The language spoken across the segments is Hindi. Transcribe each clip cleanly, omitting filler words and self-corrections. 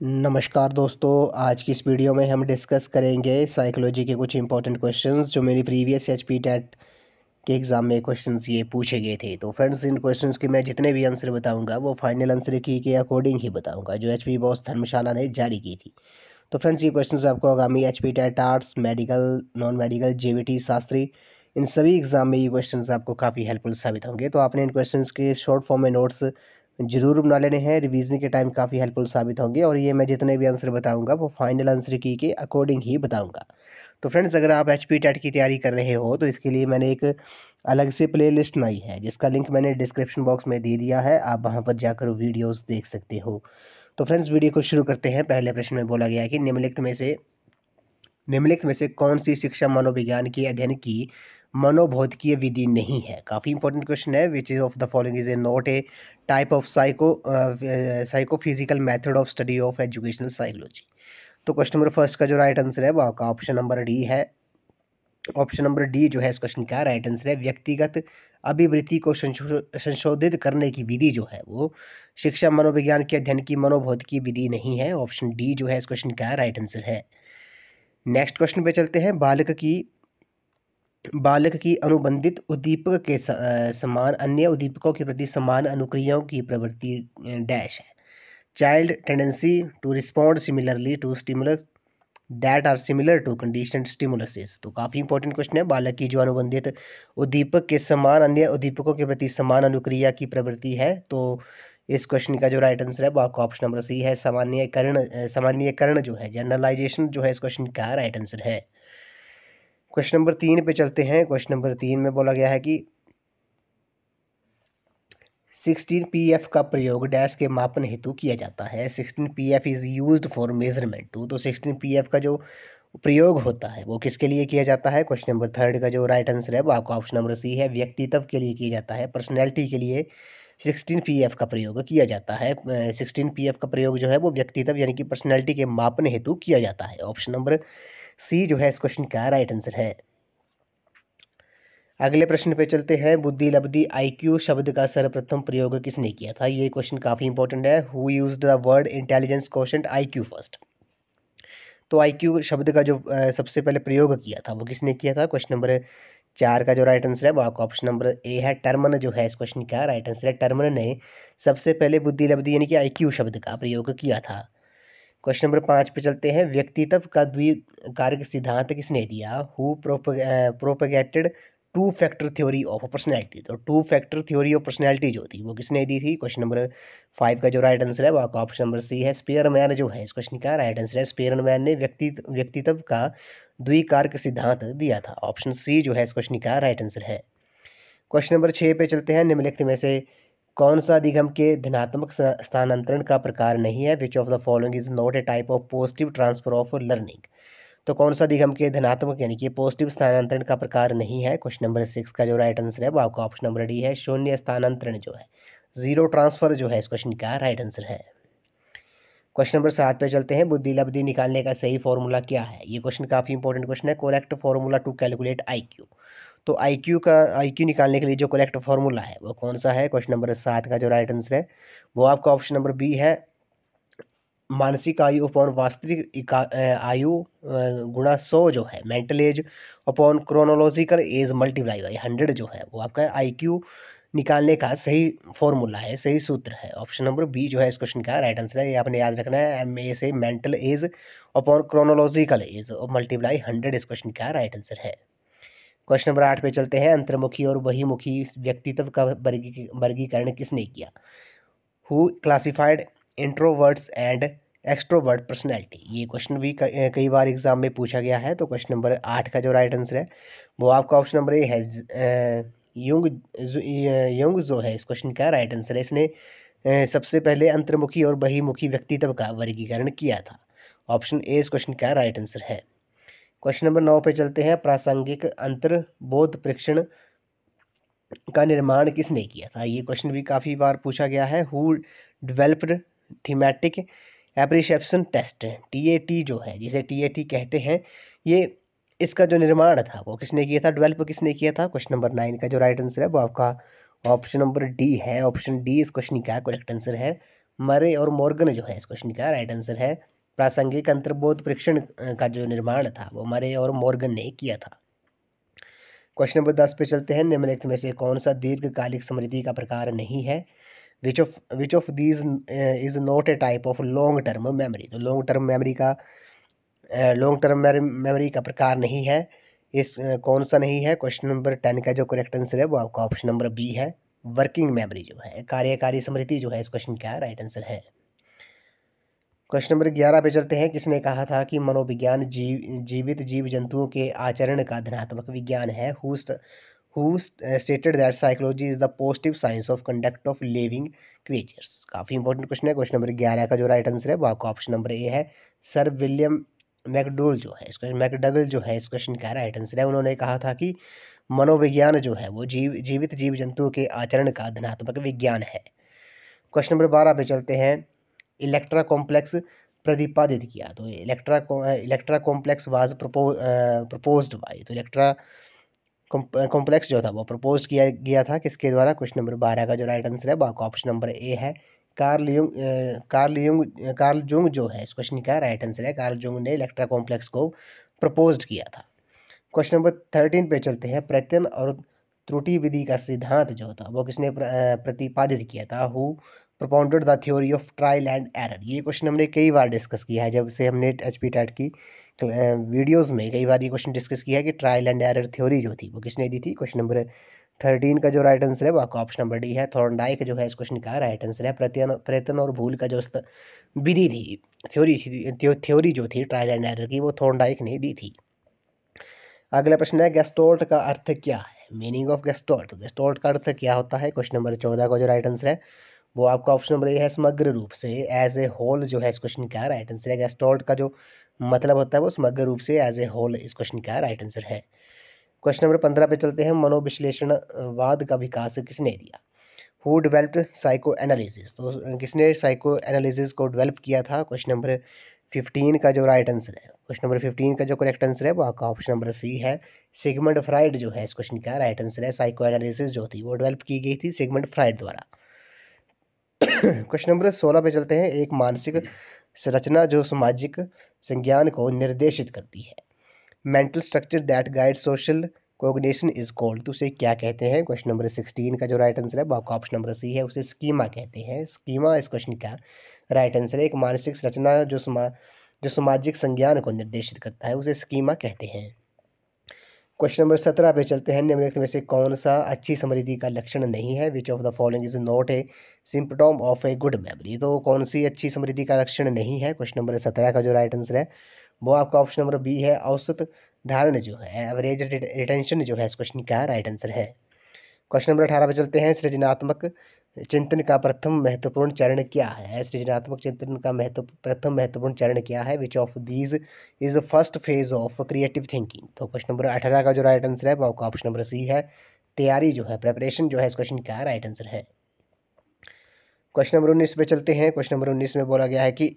नमस्कार दोस्तों, आज की इस वीडियो में हम डिस्कस करेंगे साइकोलॉजी के कुछ इंपॉर्टेंट क्वेश्चंस जो मेरी प्रीवियस एचपी टेट के एग्ज़ाम में क्वेश्चंस ये पूछे गए थे। तो फ्रेंड्स, इन क्वेश्चंस के मैं जितने भी आंसर बताऊंगा वो फाइनल आंसर की के अकॉर्डिंग ही बताऊंगा जो एचपी बॉस धर्मशाला ने जारी की थी। तो फ्रेंड्स, ये क्वेश्चंस आपको आगामी HP TET arts, medical, non medical, JBT, Shastri, इन सभी एग्ज़ाम में ये क्वेश्चंस आपको काफ़ी हेल्पफुल साबित होंगे। तो आपने इन क्वेश्चंस के शॉर्ट फॉर्म में नोट्स ज़रूर बना लेने हैं, रिवीजन के टाइम काफ़ी हेल्पफुल साबित होंगे। और ये मैं जितने भी आंसर बताऊंगा वो फाइनल आंसर की के अकॉर्डिंग ही बताऊंगा। तो फ्रेंड्स, अगर आप एचपी टेट की तैयारी कर रहे हो तो इसके लिए मैंने एक अलग से प्लेलिस्ट बनाई है जिसका लिंक मैंने डिस्क्रिप्शन बॉक्स में दे दिया है, आप वहां पर जाकर वीडियोस देख सकते हो। तो फ्रेंड्स, वीडियो को शुरू करते हैं। पहले प्रश्न में बोला गया है कि निम्नलिखित में से कौन सी शिक्षा मनोविज्ञान के अध्ययन की मनोभौतिकीय विधि नहीं है। काफ़ी इंपॉर्टेंट क्वेश्चन है। Which is of the following is a not a type of psychophysical method of study of educational psychology. तो क्वेश्चन नंबर फर्स्ट का जो राइट आंसर है वो आपका ऑप्शन नंबर डी है। ऑप्शन नंबर डी जो है इस क्वेश्चन का राइट आंसर है। व्यक्तिगत अभिवृत्ति को संशोधित करने की विधि जो है वो शिक्षा मनोविज्ञान के अध्ययन की मनोभौतिकी विधि नहीं है। ऑप्शन डी जो है इस क्वेश्चन का राइट आंसर है। नेक्स्ट क्वेश्चन पे चलते हैं। बालक की अनुबंधित उद्दीपक के समान अन्य उद्दीपकों के प्रति समान अनुक्रियाओं की प्रवृत्ति डैश है। Child tendency to respond similarly to stimulus that are similar to conditioned stimuluses. तो काफ़ी इंपॉर्टेंट क्वेश्चन है। बालक की जो अनुबंधित उद्दीपक के समान अन्य उद्दीपकों के प्रति समान अनुक्रिया की प्रवृत्ति है। तो इस क्वेश्चन का जो राइट आंसर है वो आपका ऑप्शन नंबर सी है। सामान्यकरण जो है, जनरलाइजेशन जो है इस क्वेश्चन का राइट आंसर है। क्वेश्चन नंबर 3 पे चलते हैं। क्वेश्चन नंबर 3 में बोला गया है कि 16 pf का प्रयोग डैश के मापन हेतु किया जाता है। 16 pf is used for measurement too. तो 16 pf का जो प्रयोग होता है वो किसके लिए किया जाता है। क्वेश्चन नंबर थर्ड का जो राइट आंसर है वो आपका ऑप्शन नंबर सी है। व्यक्तित्व के लिए किया जाता है, पर्सनैलिटी के लिए 16 pf का प्रयोग किया जाता है। 16 pf का प्रयोग जो है वो व्यक्तित्व यानी कि पर्सनैलिटी के मापन हेतु किया जाता है। ऑप्शन नंबर सी जो है इस क्वेश्चन का राइट आंसर है। अगले प्रश्न पे चलते हैं। बुद्धि लब्धि आईक्यू शब्द का सर्वप्रथम प्रयोग किसने किया था। ये क्वेश्चन काफ़ी इंपॉर्टेंट है। Who used the word intelligence quotient IQ first. तो आईक्यू शब्द का जो सबसे पहले प्रयोग किया था वो किसने किया था। क्वेश्चन नंबर 4 का जो राइट आंसर है वो आपका ऑप्शन नंबर ए है। टर्मन जो है इस क्वेश्चन का राइट आंसर है। टर्मन ने सबसे पहले बुद्धि लब्धि यानी कि आईक्यू शब्द का प्रयोग किया था। क्वेश्चन नंबर 5 पे चलते हैं। व्यक्तित्व का द्विकारक सिद्धांत किसने दिया। Who propagated two factor theory of personality. तो two factor theory of personality जो थी वो किसने दी थी। क्वेश्चन नंबर 5 का जो राइट आंसर है वो आपका ऑप्शन नंबर सी है। स्पेयरमैन जो है इस क्वेश्चन का राइट आंसर है। स्पेयरमैन ने व्यक्तित्व का द्विकारक सिद्धांत दिया था। ऑप्शन सी जो है इस क्वेश्चन का राइट आंसर है। क्वेश्चन नंबर 6 पे चलते हैं। निम्नलिखित में से कौन सा अधिगम के धनात्मक स्थानांतरण का प्रकार नहीं है। Which of the following is not A type of positive transfer of learning. तो कौन सा अधिगम के धनात्मक यानी कि पॉजिटिव स्थानांतरण का प्रकार नहीं है। क्वेश्चन नंबर 6 का जो राइट आंसर है वो आपका ऑप्शन नंबर डी है। शून्य स्थानांतरण जो है, जीरो ट्रांसफर जो है इस क्वेश्चन का राइट आंसर है। क्वेश्चन नंबर 7 पे चलते हैं। बुद्धि लब्धि निकालने का सही फॉर्मूला क्या है। ये क्वेश्चन काफ़ी इंपॉर्टेंट क्वेश्चन है। Correct formula to calculate IQ. तो आईक्यू निकालने के लिए जो करेक्ट फॉर्मूला है वो कौन सा है। क्वेश्चन नंबर 7 का जो राइट आंसर है वो आपका ऑप्शन नंबर बी है। मानसिक आयु अपॉन वास्तविक आयु गुणा 100 जो है, mental as upon chronological S multiply by 100 जो है वो आपका आईक्यू निकालने का सही फॉर्मूला है, सही सूत्र है। ऑप्शन नंबर बी जो है इस क्वेश्चन का राइट आंसर है। ये आपने याद रखना है। एम ए से mental as upon chronological age और मल्टीप्लाई 100 इस क्वेश्चन का राइट आंसर है। क्वेश्चन नंबर 8 पे चलते हैं। अंतर्मुखी और बहिमुखी व्यक्तित्व का वर्गीकरण किसने किया। Who classified introverts and extrovert personality. ये क्वेश्चन भी कई बार एग्जाम में पूछा गया है। तो क्वेश्चन नंबर 8 का जो राइट आंसर है वो आपका ऑप्शन नंबर ए है। युंग जो है इस क्वेश्चन का राइट आंसर है। इसने सबसे पहले अंतर्मुखी और बहिमुखी व्यक्तित्व का वर्गीकरण किया था। ऑप्शन ए इस क्वेश्चन का राइट आंसर है। क्वेश्चन नंबर 9 पे चलते हैं। प्रासंगिक अंतर्बोध परीक्षण का निर्माण किसने किया था। ये क्वेश्चन भी काफ़ी बार पूछा गया है। Who developed thematic apperception test, TAT जो है, जिसे टीएटी कहते हैं, ये इसका जो निर्माण था वो किसने किया था, डेवलप किसने किया था। क्वेश्चन नंबर 9 का जो राइट आंसर है वो आपका ऑप्शन नंबर डी है। ऑप्शन डी इस क्वेश्चन का करेक्ट आंसर है। मरे और मॉर्गन जो है इस क्वेश्चन का राइट आंसर है। प्रासंगिक अंतर्बोध परीक्षण का जो निर्माण था वो मरे और मॉर्गन ने किया था। क्वेश्चन नंबर 10 पे चलते हैं। निम्नलिखित में से कौन सा दीर्घकालिक स्मृति का प्रकार नहीं है? Which of these is not A type of long term memory. तो लॉन्ग टर्म मेमोरी का प्रकार नहीं है। इस कौन सा नहीं है? क्वेश्चन नंबर 10 का जो करेक्ट आंसर है वो आपका ऑप्शन नंबर बी है, वर्किंग मेमोरी जो है, कार्यकारी स्मृति जो है इस क्वेश्चन का राइट आंसर है। क्वेश्चन नंबर 11 पे चलते हैं। किसने कहा था कि मनोविज्ञान जीवित जीव जंतुओं के आचरण का धनात्मक विज्ञान है? Who stated that psychology is the positive science of conduct of living creatures. काफ़ी इंपॉर्टेंट क्वेश्चन है। क्वेश्चन नंबर 11 का जो राइट आंसर है वो आपका ऑप्शन नंबर ए है, सर विलियम मैकडोल जो है मैकडगल जो है इस क्वेश्चन का राइट आंसर है। उन्होंने कहा था कि मनोविज्ञान जो है वो जीवित जीव जंतुओं के आचरण का धनात्मक विज्ञान है। क्वेश्चन नंबर 12 पे चलते हैं। इलेक्ट्रा कॉम्प्लेक्स प्रतिपादित किया, तो Electra complex was proposed by. तो इलेक्ट्रा कॉम्प्लेक्स जो था वो प्रपोज किया गया था किसके द्वारा? क्वेश्चन नंबर 12 का जो राइट आंसर है वो आपका ऑप्शन नंबर ए है, कार्ल जुंग जो है इस क्वेश्चन का राइट आंसर है। कार्ल जुंग ने इलेक्ट्रा कॉम्प्लेक्स को प्रपोज किया था। क्वेश्चन नंबर 13 पे चलते हैं। प्रत्ययन और त्रुटि विधि का सिद्धांत जो था वो किसने प्रतिपादित किया था? Who propounded the theory of trial and error. ये क्वेश्चन हमने कई बार डिस्कस किया है, जब से हमने एचपी टेट की वीडियोस में कई बार ये क्वेश्चन डिस्कस किया है कि ट्रायल एंड एरर थ्योरी जो थी वो किसने दी थी? क्वेश्चन नंबर 13 का जो राइट आंसर है वो आपका ऑप्शन नंबर डी है, थॉर्नडाइक जो है इस क्वेश्चन का राइट आंसर है। प्रयत्न और भूल का जो विधि थी, थ्योरी जो थी ट्रायल एंड एरर की, वो थॉर्नडाइक ने दी थी। अगला प्रश्न है, गेस्टोल्ट का अर्थ क्या है? Meaning of गेस्टोल्ट। गेस्टोल्ट का अर्थ क्या होता है? क्वेश्चन नंबर 14 का जो राइट आंसर है वो आपका ऑप्शन नंबर ए है, समग्र रूप से, एज ए होल जो है इस क्वेश्चन का राइट आंसर है। गेस्टोल्ट का जो मतलब होता है वो समग्र रूप से, एज ए होल इस क्वेश्चन का राइट आंसर है। क्वेश्चन नंबर 15 पे चलते हैं। मनोविश्लेषणवाद का विकास किसने दिया? Who developed psycho analysis. तो किसने साइको एनालिसिस को डेवलप किया था? क्वेश्चन नंबर 15 का जो राइट आंसर है, क्वेश्चन नंबर 15 का जो करेक्ट आंसर है वो आपका ऑप्शन नंबर सी है, सिगमंड फ्राइड जो है इस क्वेश्चन का राइट आंसर है। साइको एनालिसिस जो थी वो डेवलप की गई थी सिगमंड फ्राइड द्वारा। क्वेश्चन नंबर 16 पे चलते हैं। एक मानसिक संरचना जो सामाजिक संज्ञान को निर्देशित करती है, mental structure that guide social cognition is called. तो उसे क्या कहते हैं? क्वेश्चन नंबर 16 का जो राइट आंसर है वो आपका ऑप्शन नंबर सी है, उसे स्कीमा कहते हैं। स्कीमा इस क्वेश्चन का राइट आंसर है। एक मानसिक संरचना जो सामाजिक संज्ञान को निर्देशित करता है उसे स्कीमा कहते हैं। क्वेश्चन नंबर 17 पे चलते हैं। निम्नलिखित में से कौन सा अच्छी स्मृति का लक्षण नहीं है? Which of the following is not A symptom of a good memory. तो कौन सी अच्छी स्मृति का लक्षण नहीं है? क्वेश्चन नंबर 17 का जो राइट आंसर है वो आपका ऑप्शन नंबर बी है, औसत धारण जो है, एवरेज रिटेंशन जो है इस क्वेश्चन का राइट आंसर है। क्वेश्चन नंबर 18 पे चलते हैं। सृजनात्मक चिंतन का प्रथम महत्वपूर्ण चरण क्या है? सृजनात्मक चिंतन का प्रथम महत्वपूर्ण चरण क्या है? Which of these is the first phase of creative thinking. तो क्वेश्चन नंबर 18 का जो राइट आंसर है वो आपका ऑप्शन नंबर सी है, तैयारी जो है, प्रेपरेशन जो है इस क्वेश्चन का राइट आंसर है। क्वेश्चन नंबर 19 पे चलते हैं। क्वेश्चन नंबर 19 में बोला गया है कि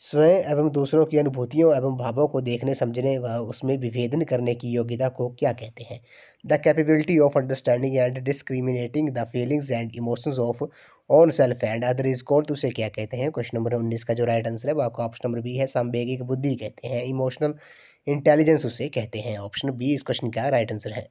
स्वयं एवं दूसरों की अनुभूतियों एवं भावों को देखने, समझने व उसमें विभेदन करने की योग्यता को क्या कहते हैं? The capability of understanding and discriminating the feelings and emotions of on self and other is called. तो उसे क्या कहते हैं? क्वेश्चन नंबर 19 का जो राइट आंसर है वो आपका ऑप्शन नंबर बी है, सांवेगिक बुद्धि कहते हैं। इमोशनल इंटेलिजेंस उसे कहते हैं। ऑप्शन बी इस क्वेश्चन का राइट आंसर है।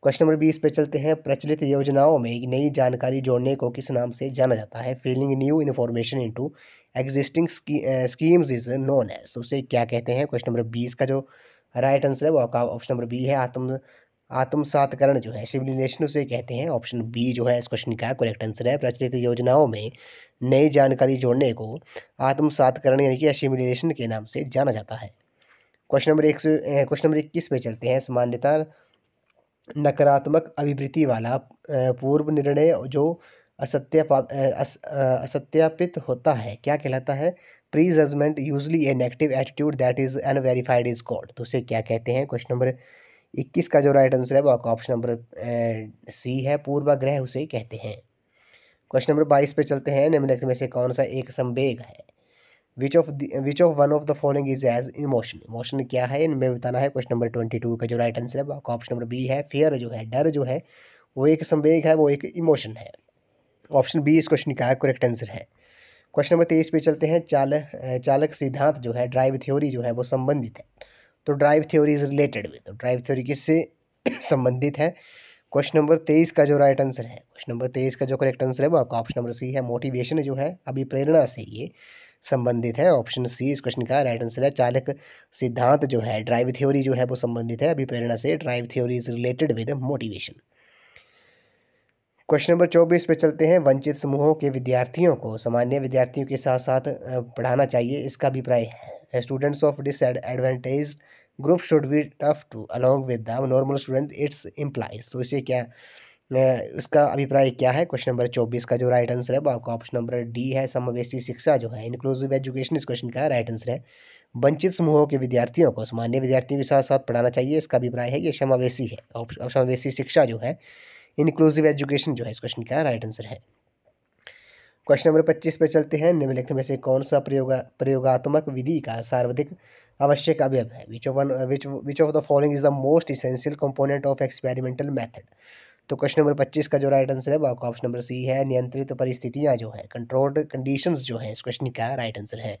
क्वेश्चन नंबर 20 पे चलते हैं। प्रचलित योजनाओं में नई जानकारी जोड़ने को किस नाम से जाना जाता है? Feeling new information into existing schemes is known as. तो उसे क्या कहते हैं? क्वेश्चन नंबर 20 का जो राइट आंसर है वो आपका ऑप्शन नंबर बी है, आत्मसातकरण जो है, सिविलाइजेशन उसे कहते हैं। ऑप्शन बी जो है इस क्वेश्चन का करेक्ट आंसर है। प्रचलित योजनाओं में नई जानकारी जोड़ने को आत्मसातकरण यानी कि असिमिलेशन के नाम से जाना जाता है। क्वेश्चन नंबर 21 पे चलते हैं। सामान्यता नकारात्मक अभिवृत्ति वाला पूर्व निर्णय जो असत्यापित होता है क्या कहलाता है? Pre judgement usually a negative attitude that is unverified is called. तो उसे क्या कहते हैं? क्वेश्चन नंबर 21 का जो राइट आंसर है वो आपका ऑप्शन नंबर सी है, पूर्वाग्रह उसे कहते हैं। क्वेश्चन नंबर 22 पे चलते हैं। निम्नलिखित में से कौन सा एक संवेग है? Which of one of the following is as emotion. Emotion क्या है इनमें बताना है। क्वेश्चन नंबर 22 का जो राइट आंसर है वो आपका ऑप्शन नंबर बी है, फियर जो है, डर जो है वो एक संवेग है, वो एक इमोशन है। ऑप्शन बी इस क्वेश्चन का करेक्ट आंसर है। क्वेश्चन नंबर 23 पे चलते हैं। चालक सिद्धांत जो है, ड्राइव थ्योरी जो है वो संबंधित है। तो drive theory is related with, तो ड्राइव थ्योरी किससे संबंधित है? क्वेश्चन नंबर 23 का जो राइट आंसर है, क्वेश्चन नंबर 23 का जो करेक्ट आंसर है वो आपका ऑप्शन नंबर सी है। मोटिवेशन जो है, अभिप्रेरणा से ये संबंधित है। ऑप्शन सी इस क्वेश्चन का राइट आंसर है। चालक सिद्धांत जो है, ड्राइव थ्योरी जो है वो संबंधित है अभिप्रेरणा से। Drive theory is related with motivation. Question number 24 पे चलते हैं। वंचित समूहों के विद्यार्थियों को सामान्य विद्यार्थियों के साथ साथ पढ़ाना चाहिए, इसका अभिप्राय है। Students of disadvantage group should be tough to along with the normal student it's implies. तो इसे क्या उसका अभिप्राय क्या है? क्वेश्चन नंबर 24 का जो राइट आंसर है वो आपका ऑप्शन नंबर डी है। समावेशी शिक्षा जो है, इंक्लूसिव एजुकेशन इस क्वेश्चन का राइट आंसर है। वंचित समूहों के विद्यार्थियों को सामान्य विद्यार्थियों के साथ साथ पढ़ाना चाहिए, इसका अभिप्राय है ये समावेशी है। समावेशी शिक्षा जो है, इंक्लूसिव एजुकेशन जो है इस क्वेश्चन का राइट आंसर है। क्वेश्चन नंबर 25 पे चलते हैं। निम्नलिखित में से कौन सा प्रयोगात्मक विधि का सर्वाधिक आवश्यक अवयव है? Which of the following is the most essential component of experimental method? तो क्वेश्चन नंबर 25 का जो राइट आंसर है वो आपका ऑप्शन नंबर सी है। नियंत्रित परिस्थितियां जो है, कंट्रोल्ड कंडीशंस जो है इस क्वेश्चन का राइट आंसर है।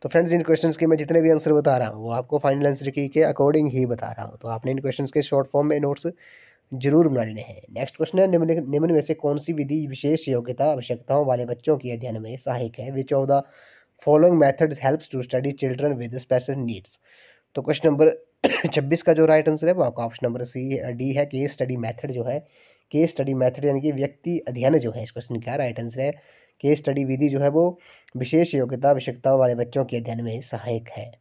तो फ्रेंड्स, इन क्वेश्चंस के मैं जितने भी आंसर बता रहा हूँ वो आपको फाइनल आंसर की के अकॉर्डिंग ही बता रहा हूँ, तो आपने इन क्वेश्चंस के शॉर्ट फॉर्म में नोट्स जरूर बना लेने हैं। नेक्स्ट क्वेश्चन है। निम्न में से कौन सी विधि विशेष योग्यता आवश्यकताओं वाले बच्चों के अध्ययन में सहायक है? Which of the following methods helps to study children with special needs? तो क्वेश्चन नंबर 26 का जो राइट आंसर है वो आपका ऑप्शन नंबर सी डी है। केस स्टडी मेथड जो है, केस स्टडी मेथड यानी कि व्यक्ति अध्ययन जो है इस क्वेश्चन का राइट आंसर है। केस स्टडी विधि जो है वो विशेष योग्यता आवश्यकताओं वाले बच्चों के अध्ययन में सहायक है।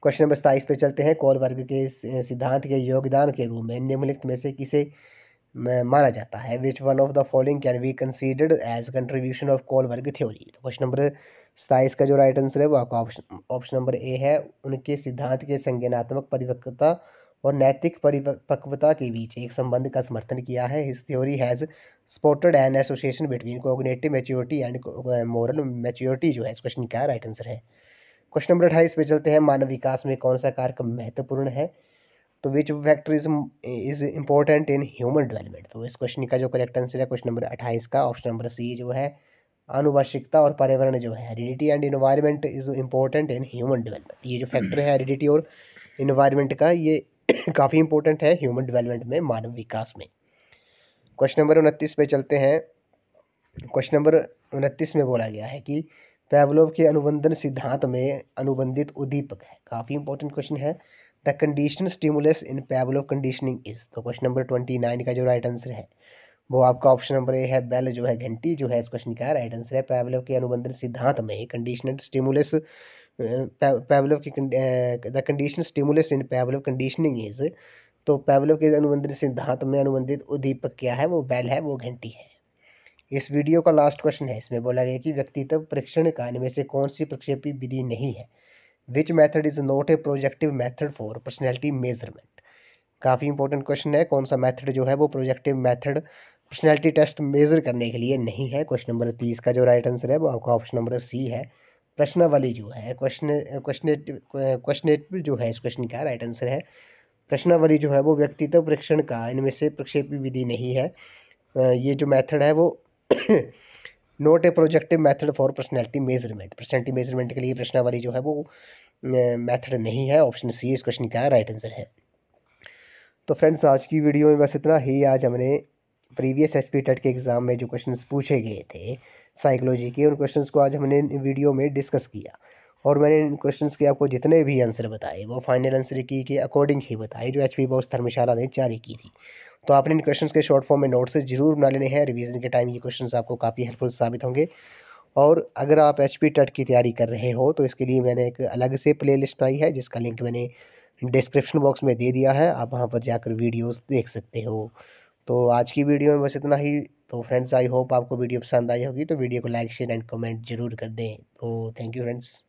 क्वेश्चन नंबर 27 पे चलते हैं। कॉल वर्ग के सिद्धांत के योगदान के रूप में निम्नलिखित में से किसे माना जाता है? Which one of the following can be considered as contribution of Kohlberg theory? तो क्वेश्चन नंबर 27 का जो राइट आंसर है वो आपका ऑप्शन नंबर ए है। उनके सिद्धांत के संज्ञानात्मक परिपक्वता और नैतिक परिपक्वता के बीच एक संबंध का समर्थन किया है। His theory has spotted an association between cognitive maturity and moral maturity जो है इस क्वेश्चन का राइट आंसर है। क्वेश्चन नंबर 28 पे चलते हैं। मानव विकास में कौन सा कारक महत्वपूर्ण है? तो which factor is important in human development? तो इस क्वेश्चन का जो करेक्ट आंसर है क्वेश्चन नंबर 28 का ऑप्शन नंबर सी जो है। आनुवंशिकता और पर्यावरण जो है, heredity and environment is important in human development. ये जो फैक्टर है हेरिडिटी और इन्वायरमेंट का, ये काफ़ी इंपॉर्टेंट है ह्यूमन डेवलपमेंट में, मानव विकास में। क्वेश्चन नंबर 29 पे चलते हैं। क्वेश्चन नंबर 29 में बोला गया है कि पेवलोव के अनुबंधन सिद्धांत में अनुबंधित उद्दीपक है। काफ़ी इंपॉर्टेंट क्वेश्चन है। The conditional stimulus in Pavlov conditioning is? तो क्वेश्चन नंबर 29 का जो राइट आंसर है वो आपका ऑप्शन नंबर ए है। बेल जो है, घंटी जो है इस क्वेश्चन का राइट आंसर है। पेवलोव के अनुबंधन सिद्धांत में कंडीशनल स्टिमुलस, पेवलोव की the conditional stimulus in Pavlov conditioning is, तो पेवलोव के अनुबंधन सिद्धांत में अनुबंधित उद्दीपक क्या है? वो बेल है, वो घंटी है। इस वीडियो का लास्ट क्वेश्चन है। इसमें बोला गया कि व्यक्तित्व परीक्षण का इनमें से कौन सी प्रक्षेपी विधि नहीं है? Which method is not a projective method for personality measurement? काफ़ी इंपॉर्टेंट क्वेश्चन है। कौन सा मैथड जो है वो projective method personality test measure करने के लिए नहीं है? क्वेश्चन नंबर 30 का जो राइट आंसर है वो आपका ऑप्शन नंबर सी है। प्रश्नावली जो है, क्वेश्चनेटिव जो है इस क्वेश्चन का राइट आंसर है। प्रश्नावली जो है वो व्यक्तित्व परीक्षण का इनमें से प्रक्षेपी विधि नहीं है। ये जो मैथड है वो note A projective method for personality measurement, personality measurement के लिए प्रश्नावली जो है वो मेथड नहीं है। ऑप्शन सी इस क्वेश्चन का राइट आंसर है। तो फ्रेंड्स, आज की वीडियो में बस इतना ही। आज हमने प्रीवियस एसपी टेट के एग्ज़ाम में जो क्वेश्चंस पूछे गए थे साइकोलॉजी के, उन क्वेश्चंस को आज हमने वीडियो में डिस्कस किया, और मैंने इन क्वेश्चंस के आपको जितने भी आंसर बताए वो फाइनल आंसर की के अकॉर्डिंग ही बताए जो एचपी बॉस धर्मशाला ने जारी की थी। तो आपने इन क्वेश्चंस के शॉर्ट फॉर्म में नोट्स जरूर बना लेने हैं। रिवीजन के टाइम ये क्वेश्चंस आपको काफ़ी हेल्पफुल साबित होंगे। और अगर आप एचपी टेट की तैयारी कर रहे हो तो इसके लिए मैंने एक अलग से प्लेलिस्ट बनाई है जिसका लिंक मैंने डिस्क्रिप्शन बॉक्स में दे दिया है, आप वहाँ पर जाकर वीडियोस देख सकते हो। तो आज की वीडियो में बस इतना ही। तो फ्रेंड्स, आई होप आपको वीडियो पसंद आई होगी, तो वीडियो को लाइक शेयर एंड कमेंट जरूर कर दें। तो थैंक यू फ्रेंड्स।